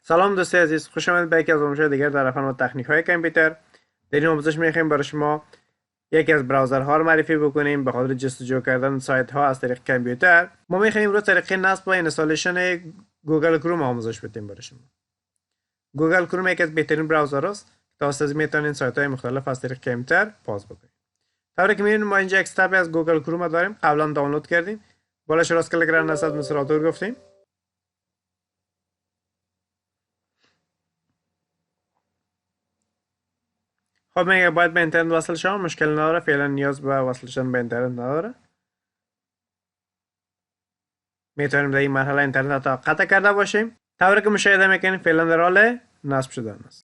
سلام دوستان عزیز، خوش آمدید به یکی از آموزش دیگر در فن تکنیک های کامپیوتر. در این آموزش می‌خوایم برای شما یکی از براوزرها رو معرفی بکنیم به خاطر جستجو کردن سایت ها از طریق کامپیوتر. ما می‌خوایم رو طریق نصب و اینستالیشن گوگل کروم آموزش بدیم برای شما. گوگل کروم یکی از بهترین براوزر است. توسط میتونید سایت های مختلف از طریق کامپیوتر باز بکنید. طوری که می‌بینید ما اینجا یک استپ از گوگل کروم داریم، قبلا دانلود کردیم. بالاش راست کلیک کردن از مستراتور گفتیم. خب میگه باید به اینترنت وصل شما، مشکل نداره، فعلا نیاز به وصل شدن به اینترنت نداره. میتونیم در این مرحله اینترنت تا قطع کرده باشیم. طوری که مشاهده میکنید فعلا در حال نصب شدن است.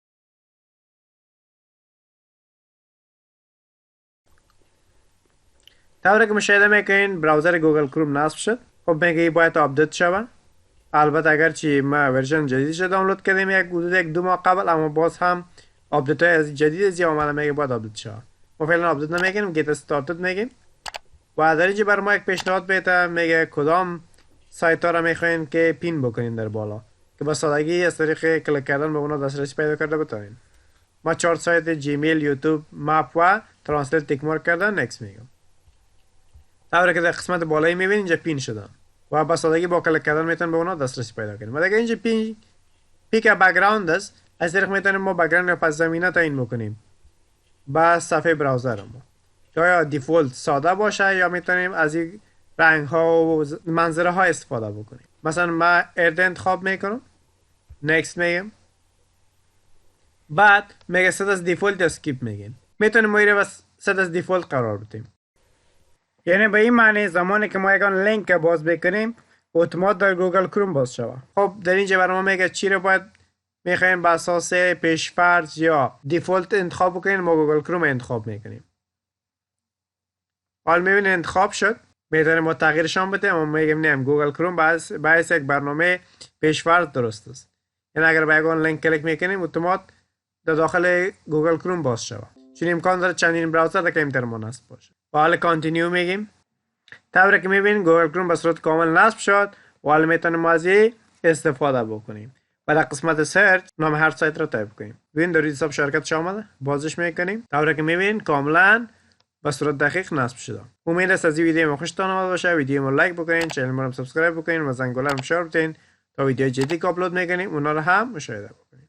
طوری که مشاهده میکنید براوزر گوگل کروم نصب شد. خب میگه باید آپدیت شود. البته اگر چی ما ورژن جدیدش دانلود کردیم یک دو ماه قبل، اما باز هم آپدیت های از جدید از اومده میگه باید آپدیت شود. ما فعلا آپدیت نمیگیم، گیت استارتد میگیم. و در اینجا بر ما یک پیشنهاد بده، میگه کدام سایت ها را میخواین که پین بکنین در بالا که با سادگی از طریق کلیک کردن به اونا دسترسی پیدا کرده بتونین. ما 4 سایت جیمیل، یوتیوب، مپ و ترنسلیت تیک مارک کردن نکس میگم. طوری که در قسمت بالایی میبینید اینجا پین شدن و با سادگی با کلیک کردن میتونین به اونا دسترسی پیدا کنین. و دیگه اینجا پیک بک‌گراند است. از طریق میتونیم ما بک‌گراند یا پس زمینه تعیین بکنیم با صفحه براوزر ما، یا دیفولت ساده باشه یا میتونیم از این رنگ ها و منظره ها استفاده بکنیم. مثلا من ارد انتخاب میکنم، نکست میگم، بعد میگه set از دیفولت یا اسکیپ میگیم. میتونیم ما رو set از دیفولت قرار بدیم، یعنی به این معنی زمانی که ما یکان لینک باز بکنیم اتومات در گوگل کروم باز شود. خب در اینجا برای ما میگه چی رو باید میخوایم به اساس پیشفرض یا دیفولت انتخاب بکنیم. ما گوگل کروم انتخاب میکنیم. حال میبینید انتخاب شد. میتونیم ما تغییرش هم بدیم. ما میگیم نه، گوگل کروم باعث یک برنامه پیشفرض درست است. یعنی اگر به یکان لینک کلیک میکنیم اتومات در داخل گوگل کروم باز شود. چون امکان داره چندین براوزر در کامپیوتر ما نصب باشه. و حالا کانتینیو میگیم. طوری که میبینید گوگل کروم به صورت کامل نصب شد و حالا میتونیم از این استفاده بکنیم. و در قسمت سرچ نام هر سایت را تایپ کنیم. ببین در حساب شرکتش آمده، بازش میکنیم. طوری که میبینید کاملا به صورت دقیق نصب شده. امید است از این ویدیو ما خوشتان آمده باشه. ویدیو ما لایک بکنین، چنل ما رو سابسکرایب بکنین و زنگوله رو فشار بدین تا ویدیو جدید که آپلود میکنیم اونا رو هم مشاهده بکنین.